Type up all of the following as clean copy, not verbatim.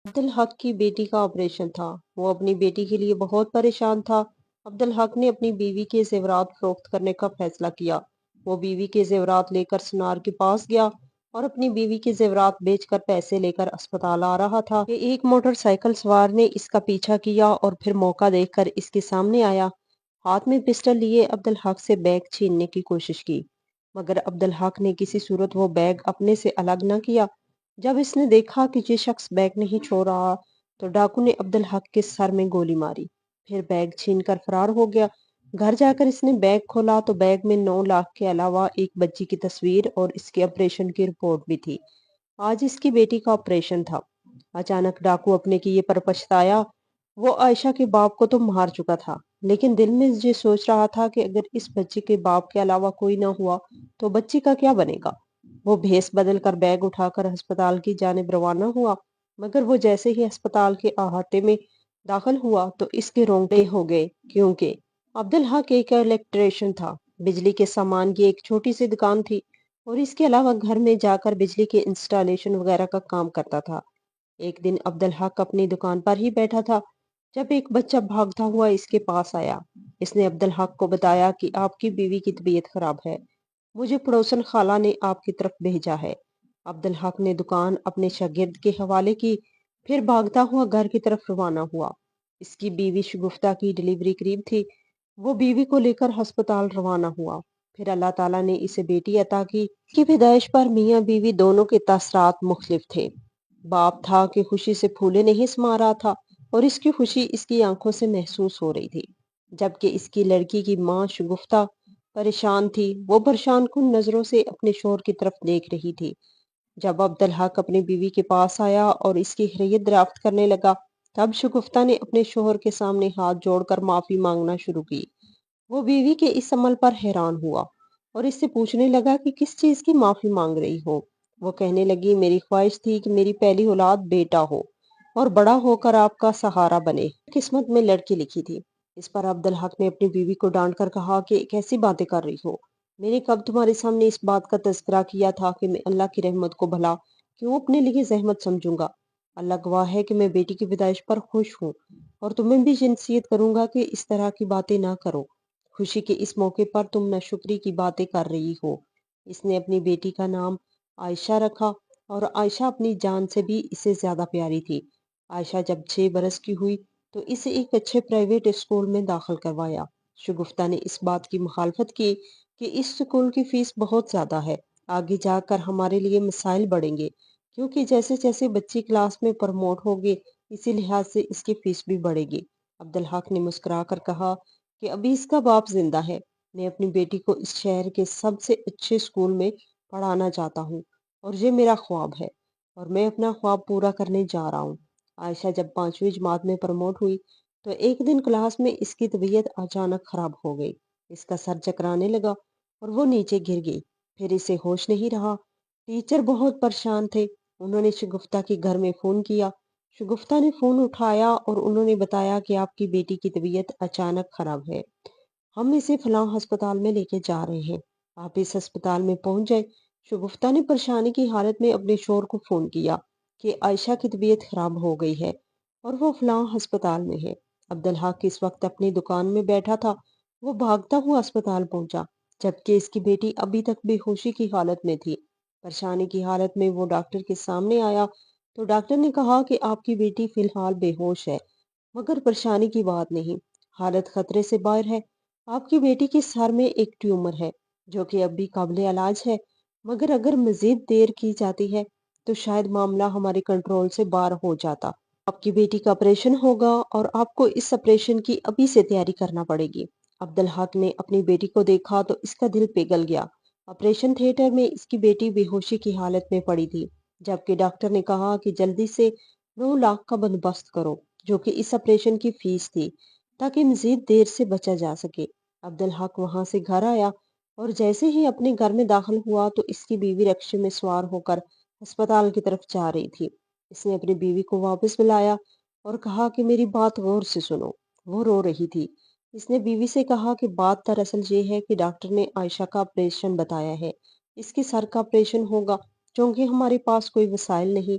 عبدالحق کی بیٹی کا آپریشن تھا۔ وہ اپنی بیٹی کے لیے بہت پریشان تھا۔ عبدالحق نے اپنی بیوی کے زیورات فروخت کرنے کا فیصلہ کیا۔ وہ بیوی کے زیورات لے کر سنار کے پاس گیا اور اپنی بیوی کے زیورات بیچ کر پیسے لے کر اسپتال آ رہا تھا کہ ایک موٹر سائیکل سوار نے اس کا پیچھا کیا اور پھر موقع دیکھ کر اس کے سامنے آیا۔ ہاتھ میں پسٹل لیے عبدالحق سے بیگ چھیننے کی کوشش کی، مگر عبدالحق نے کسی صورت وہ بیگ اپنے سے الگ نہ کیا۔ جب اس نے دیکھا کہ یہ شخص بیگ نہیں چھوڑ رہا تو ڈاکو نے عبدالحق کے سر میں گولی ماری، پھر بیگ چھین کر فرار ہو گیا۔ گھر جا کر اس نے بیگ کھولا تو بیگ میں 9 لاکھ کے علاوہ ایک بچی کی تصویر اور اس کے آپریشن کی رپورٹ بھی تھی۔ آج اس کی بیٹی کا آپریشن تھا۔ اچانک ڈاکو اپنے کیے پر پچھتایا۔ وہ عائشہ کے باپ کو تو مار چکا تھا، لیکن دل میں یہ سوچ رہا تھا کہ اگر اس بچی کے باپ کے علاوہ کوئی نہ ہوا تو بچی کا کیا بنے گا۔ وہ بھیس بدل کر بیگ اٹھا کر ہسپتال کی جانب روانہ ہوا، مگر وہ جیسے ہی ہسپتال کے احاطے میں داخل ہوا تو اس کے رونگٹے ہو گئے، کیونکہ عبدالحق ایک الیکٹریشین تھا۔ بجلی کے سامان کی ایک چھوٹی سی دکان تھی اور اس کے علاوہ گھر میں جا کر بجلی کے انسٹالیشن وغیرہ کا کام کرتا تھا۔ ایک دن عبدالحق اپنی دکان پر ہی بیٹھا تھا جب ایک بچہ بھاگتا ہوا اس کے پاس آیا۔ اس نے عبدالحق کو بتایا کہ آپ کی بیوی کی طبیعت خراب ہے، مجھے پڑوسن خالہ نے آپ کی طرف بھیجا ہے۔ عبدالحق نے دکان اپنے شاگرد کے حوالے کی، پھر بھاگتا ہوا گھر کی طرف روانہ ہوا۔ اس کی بیوی شگفتہ کی ڈیلیوری قریب تھی۔ وہ بیوی کو لے کر ہسپتال روانہ ہوا۔ پھر اللہ تعالیٰ نے اسے بیٹی عطا کی۔ اس کی پیدائش پر میاں بیوی دونوں کے تاثرات مختلف تھے۔ باپ تھا کہ خوشی سے پھولے نہیں سما رہا تھا اور اس کی خوشی اس کی آنکھوں سے محسوس ہو رہی تھی، جبکہ اس کی لڑکی کی ماں شگفتہ پریشان تھی۔ وہ پریشان کن نظروں سے اپنے شوہر کی طرف دیکھ رہی تھی۔ جب عبدالحق اپنی بیوی کے پاس آیا اور اس کی خیریت دریافت کرنے لگا، تب شگفتہ نے اپنے شوہر کے سامنے ہاتھ جوڑ کر معافی مانگنا شروع کی۔ وہ بیوی کے اس عمل پر حیران ہوا اور اس سے پوچھنے لگا کہ کس چیز کی معافی مانگ رہی ہو۔ وہ کہنے لگی، میری خواہش تھی کہ میری پہلی اولاد بیٹا ہو اور بڑا ہو کر آپ کا سہارا بنے۔ قسمت میں لڑکی لکھی تھی۔ اس پر عبدالحق نے اپنی بیوی کو ڈانٹ کر کہا کہ کیسی باتیں کر رہی ہو، میں نے کب تمہارے سامنے اس بات کا تذکرہ کیا تھا کہ میں اللہ کی رحمت کو بھلا کیوں اپنے لیے زحمت سمجھوں گا۔ اللہ گواہ ہے کہ میں بیٹی کی پیدائش پر خوش ہوں اور تمہیں بھی یہ نصیحت کروں گا کہ اس طرح کی باتیں نہ کرو۔ خوشی کے اس موقع پر تم ناشکری کی باتیں کر رہی ہو۔ اس نے اپنی بیٹی کا نام عائشہ رکھا اور عائشہ اپنی جان سے بھی اسے زیادہ پیاری تھی۔ عائشہ جب 6 برس کی ہوئی تو اسے ایک اچھے پرائیویٹ اسکول میں داخل کروایا۔ شگفتہ نے اس بات کی مخالفت کی کہ اس اسکول کی فیس بہت زیادہ ہے، آگے جا کر ہمارے لیے مسائل بڑھیں گے، کیونکہ جیسے جیسے بچی کلاس میں پروموٹ ہوگی اسی لحاظ سے اس کی فیس بھی بڑھے گی۔ عبدالحق نے مسکرا کر کہا کہ ابھی اس کا باپ زندہ ہے، میں اپنی بیٹی کو اس شہر کے سب سے اچھے اسکول میں پڑھانا چاہتا ہوں اور یہ میرا خواب ہے اور میں اپنا خواب پورا کرنے جا رہا ہوں۔ عائشہ جب 5ویں جماعت میں پروموٹ ہوئی تو ایک دن کلاس میں اس کی طبیعت اچانک خراب ہو گئی۔ اس کا سر چکرانے لگا اور وہ نیچے گر گئی، پھر اسے ہوش نہیں رہا۔ ٹیچر بہت پریشان تھے، انہوں نے شگفتہ کے گھر میں فون کیا۔ شگفتہ نے فون اٹھایا اور انہوں نے بتایا کہ آپ کی بیٹی کی طبیعت اچانک خراب ہے، ہم اسے فلاں ہسپتال میں لے کے جا رہے ہیں، آپ اس ہسپتال میں پہنچ جائیں۔ شگفتہ نے پریشانی کی حالت میں اپنے شوہر کو فون کیا کہ عائشہ کی طبیعت خراب ہو گئی ہے اور وہ فلاں ہسپتال میں ہے۔ عبدالحق اس وقت اپنی دکان میں بیٹھا تھا۔ وہ بھاگتا ہوا اسپتال پہنچا جبکہ اس کی بیٹی ابھی تک بے ہوشی کی حالت میں تھی۔ پریشانی کی حالت میں وہ ڈاکٹر کے سامنے آیا تو ڈاکٹر نے کہا کہ آپ کی بیٹی فی الحال بے ہوش ہے، مگر پریشانی کی بات نہیں، حالت خطرے سے باہر ہے۔ آپ کی بیٹی کے سر میں ایک ٹیومر ہے جو کہ اب بھی قابل علاج ہے، مگر اگر مزید دیر کی جاتی ہے تو شاید معاملہ ہمارے کنٹرول سے باہر ہو جاتا۔ آپ کی بیٹی کا آپریشن ہوگا اور آپ کو اس آپریشن کی ابھی سے تیاری کرنا پڑے گی۔ عبدالحق نے اپنی بیٹی کو دیکھا تو اس کا دل پگھل گیا۔ آپریشن تھیٹر میں اس کی بیٹی بے ہوشی کی حالت میں پڑی تھی، جبکہ ڈاکٹر نے کہا کہ جلدی سے 9 لاکھ کا بندوبست کرو، جو کہ اس آپریشن کی فیس تھی، تاکہ مزید دیر سے بچا جا سکے۔ عبدالحق وہاں سے گھر آیا اور جیسے ہی اپنے گھر میں داخل ہوا تو اس کی بیوی رکشے میں سوار ہو کر ہسپتال کی طرف جا رہی تھی۔ اس نے اپنی بیوی کو واپس بلایا اور کہا کہ میری بات غور سے سنو۔ وہ رو رہی تھی۔ اس نے بیوی سے کہا کہ بات دراصل یہ ہے کہ ڈاکٹر نے عائشہ کا آپریشن بتایا ہے، اس کے سر کا آپریشن ہوگا، چونکہ ہمارے پاس کوئی وسائل نہیں،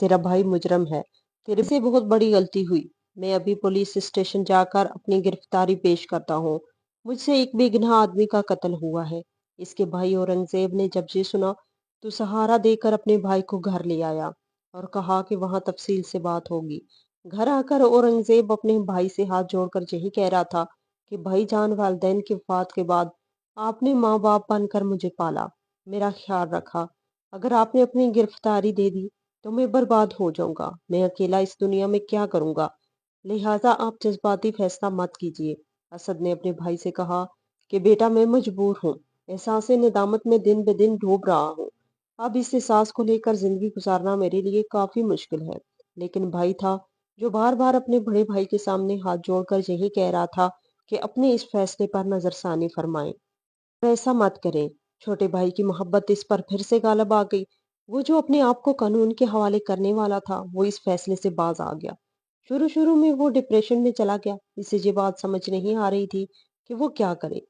تیرا بھائی مجرم ہے، تیرے سے بہت بڑی غلطی ہوئی، میں ابھی پولیس اسٹیشن جا کر اپنی گرفتاری پیش کرتا ہوں، مجھ سے ایک بے گناہ آدمی کا قتل ہوا ہے۔ اس کے بھائی اورنگزیب نے جب یہ سنا تو سہارا دے کر اپنے بھائی کو گھر لے آیا اور کہا کہ وہاں تفصیل سے بات ہوگی۔ گھر آ کر اورنگزیب اپنے بھائی سے ہاتھ جوڑ کر یہی کہہ رہا تھا کہ بھائی جان، والدین کی وفات کے بعد آپ نے ماں باپ بن کر مجھے پالا، میرا خیال رکھا، اگر آپ نے اپنی گرفتاری دے دی تو میں برباد ہو جاؤں گا، میں اکیلا اس دنیا میں کیا کروں گا، لہٰذا آپ جذباتی فیصلہ مت کیجیے۔ اسد نے اپنے بھائی سے کہا کہ بیٹا، میں مجبور ہوں، احساس ندامت میں دن بدن ڈوب رہا ہوں، اب اس احساس کو لے کر زندگی گزارنا میرے لیے کافی مشکل ہے۔ لیکن بھائی تھا جو بار بار اپنے بڑے بھائی کے سامنے ہاتھ جوڑ کر یہی کہہ رہا تھا کہ اپنے اس فیصلے پر نظر ثانی فرمائیں، ایسا مت کریں۔ چھوٹے بھائی کی محبت اس پر پھر سے غالب آ گئی۔ وہ جو اپنے آپ کو قانون کے حوالے کرنے والا تھا، وہ اس فیصلے سے باز آ گیا۔ شروع میں وہ ڈپریشن میں چلا گیا، اسے یہ بات سمجھ نہیں آ رہی تھی کہ وہ کیا کرے۔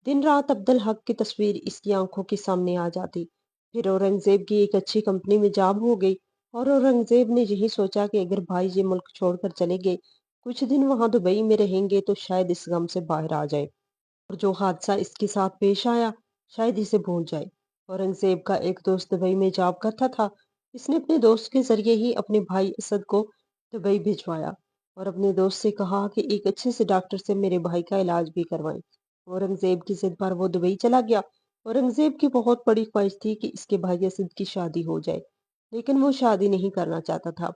دن رات عبدالحق کی تصویر اس کی آنکھوں کے سامنے آ جاتی۔ پھر اورنگزیب کی ایک اچھی کمپنی میں جاب ہو گئی اور اورنگزیب نے یہی سوچا کہ اگر بھائی یہ ملک چھوڑ کر چلے گئے، کچھ دن وہاں دبئی میں رہیں گے تو شاید اس غم سے باہر آ جائے اور جو حادثہ اس کے ساتھ پیش آیا شاید اسے بھول جائے۔ اورنگزیب کا ایک دوست دبئی میں جاب کرتا تھا، اس نے اپنے دوست کے ذریعے ہی اپنے بھائی اسد کو دبئی بھجوایا اور اپنے دوست سے کہا کہ ایک اچھے سے ڈاکٹر سے میرے بھائی کا علاج بھی کروائیں۔ اورنگزیب کی ضد پر وہ دبئی چلا گیا۔ اورنگزیب کی بہت بڑی خواہش تھی کہ اس کے بھائی اسد کی شادی ہو جائے، لیکن وہ شادی نہیں کرنا چاہتا تھا۔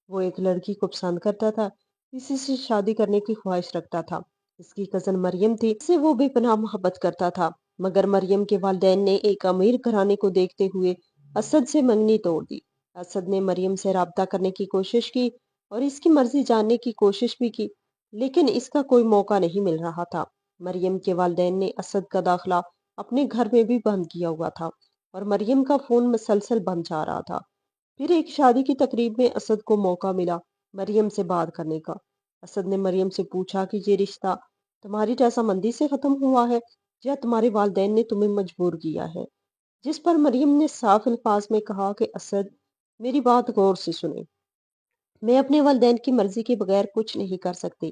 وہ ایک لڑکی کو پسند کرتا تھا، اسی سے شادی کرنے کی خواہش رکھتا تھا۔ اس کی کزن مریم تھی، اس سے وہ بے پناہ محبت کرتا تھا، مگر مریم کے والدین نے ایک امیر گھرانے کو دیکھتے ہوئے اسد سے منگنی توڑ دی۔ اسد نے مریم سے رابطہ کرنے کی کوشش کی اور اس کی مرضی جاننے کی کوشش بھی کی، لیکن اس کا کوئی موقع نہیں مل رہا تھا۔ مریم کے والدین نے اسد کا داخلہ اپنے گھر میں بھی بند کیا ہوا تھا اور مریم کا فون مسلسل بند جا رہا تھا۔ پھر ایک شادی کی تقریب میں اسد کو موقع ملا مریم سے بات کرنے کا۔ اسد نے مریم سے پوچھا کہ یہ رشتہ تمہاری رضامندی سے ختم ہوا ہے یا تمہارے والدین نے تمہیں مجبور کیا ہے؟ جس پر مریم نے صاف الفاظ میں کہا کہ اسد، میری بات غور سے سنیں، میں اپنے والدین کی مرضی کے بغیر کچھ نہیں کر سکتی،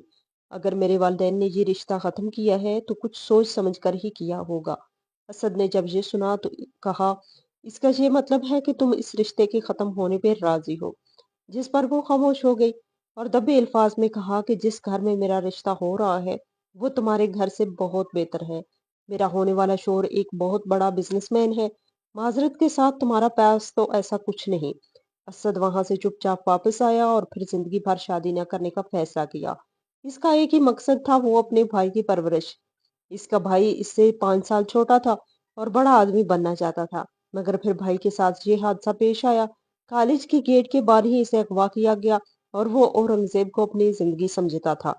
اگر میرے والدین نے یہ رشتہ ختم کیا ہے تو کچھ سوچ سمجھ کر ہی کیا ہوگا۔ اسد نے جب یہ سنا تو کہا، اس کا یہ مطلب ہے کہ تم اس رشتے کے ختم ہونے پہ راضی ہو؟ جس پر وہ خاموش ہو گئی اور دبے الفاظ میں کہا کہ جس گھر میں میرا رشتہ ہو رہا ہے وہ تمہارے گھر سے بہت بہتر ہے، میرا ہونے والا شوہر ایک بہت بڑا بزنس مین ہے، معذرت کے ساتھ تمہارا پاس تو ایسا کچھ نہیں۔ اسد وہاں سے چپ چاپ واپس آیا اور پھر زندگی بھر شادی نہ کرنے کا فیصلہ کیا۔ اس کا ایک ہی مقصد تھا، وہ اپنے بھائی کی پرورش۔ اس کا بھائی اس سے 5 سال چھوٹا تھا اور بڑا آدمی بننا چاہتا تھا، مگر پھر بھائی کے ساتھ یہ حادثہ پیش آیا۔ کالج کی گیٹ کے باہر ہی اسے اغوا کیا گیا اور وہ اورنگزیب کو اپنی زندگی سمجھتا تھا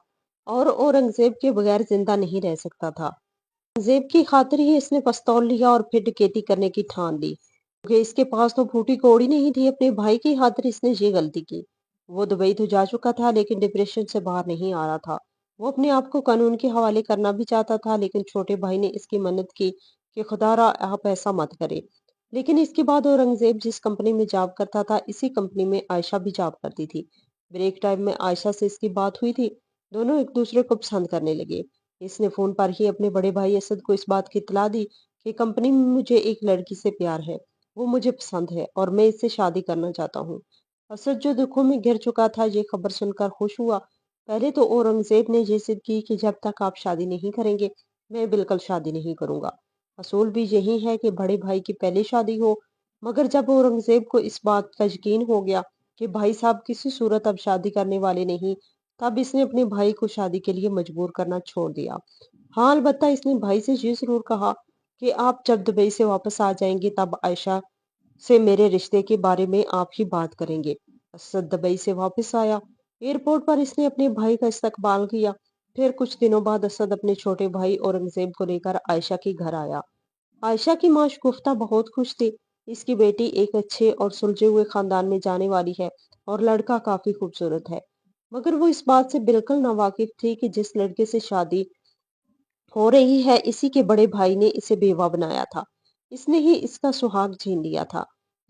اور اورنگزیب کے بغیر زندہ نہیں رہ سکتا تھا۔ اورنگزیب کی خاطر ہی اس نے پستول لیا اور پھر ڈکیتی کرنے کی ٹھان لی، کیونکہ اس کے پاس تو پھوٹی کوڑی نہیں تھی۔ اپنے بھائی کی خاطر اس نے یہ غلطی کی۔ وہ دبئی تو جا چکا تھا لیکن ڈپریشن سے باہر نہیں آ رہا تھا۔ وہ اپنے آپ کو قانون کے حوالے کرنا بھی چاہتا تھا، لیکن چھوٹے بھائی نے اس کی منت کی کہ خدا را آپ ایسا مت کرے۔ لیکن اس کے بعد اورنگزیب جس کمپنی میں جاب کرتا تھا، اسی کمپنی میں عائشہ بھی جاب کرتی تھی۔ بریک ٹائم میں عائشہ سے اس کی بات ہوئی تھی، دونوں ایک دوسرے کو پسند کرنے لگے۔ اس نے فون پر ہی اپنے بڑے بھائی اسد کو اس بات کی اطلاع دی کہ کمپنی میں مجھے ایک لڑکی سے پیار ہے، وہ مجھے پسند ہے اور میں اس سے شادی کرنا چاہتا ہوں۔ اسد جو دکھوں میں گر چکا تھا، یہ خبر سن کر خوش ہوا۔ پہلے تو اورنگزیب نے یہ ضد کی کہ جب تک آپ شادی نہیں کریں گے میں بالکل شادی نہیں کروں گا۔ اصول بھی یہی ہے کہ بڑے بھائی کی پہلے شادی ہو، مگر جب اورنگزیب کو اس بات کا یقین ہو گیا کہ بھائی صاحب کسی صورت اب شادی کرنے والے نہیں، تب اس نے اپنے بھائی کو شادی کے لیے مجبور کرنا چھوڑ دیا۔ ہاں، البتہ اس نے بھائی سے یہ ضرور کہا کہ آپ جب دبئی سے واپس آ جائیں گے تب عائشہ سے میرے رشتے کے بارے میں آپ ہی بات کریں گے۔ اسد دبئی سے واپس آیا۔ ایئرپورٹ پر اس نے اپنے بھائی کا استقبال کیا۔ پھر کچھ دنوں بعد اسد اپنے چھوٹے بھائی اورنگزیب کو لے کر عائشہ کے گھر آیا۔ عائشہ کی ماں شگفتہ بہت خوش تھی۔ اس کی بیٹی ایک اچھے اور سلجھے ہوئے خاندان میں جانے والی ہے اور لڑکا کافی خوبصورت ہے، مگر وہ اس بات سے بالکل ناواقف تھی کہ جس لڑکے سے شادی ہو رہی ہے اسی کے بڑے بھائی نے اسے بیوہ بنایا تھا، اس نے ہی اس کا سہاگ چھین لیا تھا۔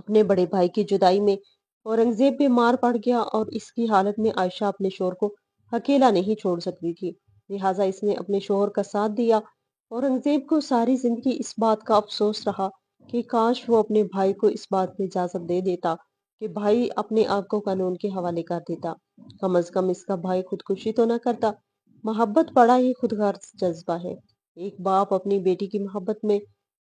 اپنے بڑے بھائی کی جدائی میں اورنگزیب بیمار پڑ گیا اور اس کی حالت میں عائشہ اپنے شوہر کو اکیلا نہیں چھوڑ سکتی تھی، لہٰذا اس نے اپنے شوہر کا ساتھ دیا۔ اورنگزیب کو ساری زندگی اس بات کا افسوس رہا کہ کاش وہ اپنے بھائی کو اس بات میں اجازت دے دیتا کہ بھائی اپنے آپ کو قانون کے حوالے کر دیتا، کم از کم اس کا بھائی خودکشی تو نہ کرتا۔ محبت بڑا ہی خودغرض جذبہ ہے۔ ایک باپ اپنی بیٹی کی محبت میں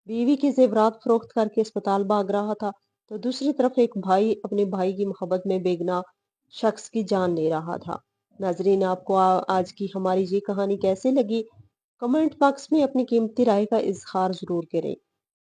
بیوی کے زیورات فروخت کر کے اسپتال بھاگ رہا تھا تو دوسری طرف ایک بھائی اپنے بھائی کی محبت میں بے گناہ شخص کی جان لے رہا تھا۔ ناظرین، آپ کو آج کی ہماری یہ کہانی کیسے لگی؟ کمنٹ باکس میں اپنی قیمتی رائے کا اظہار ضرور کریں۔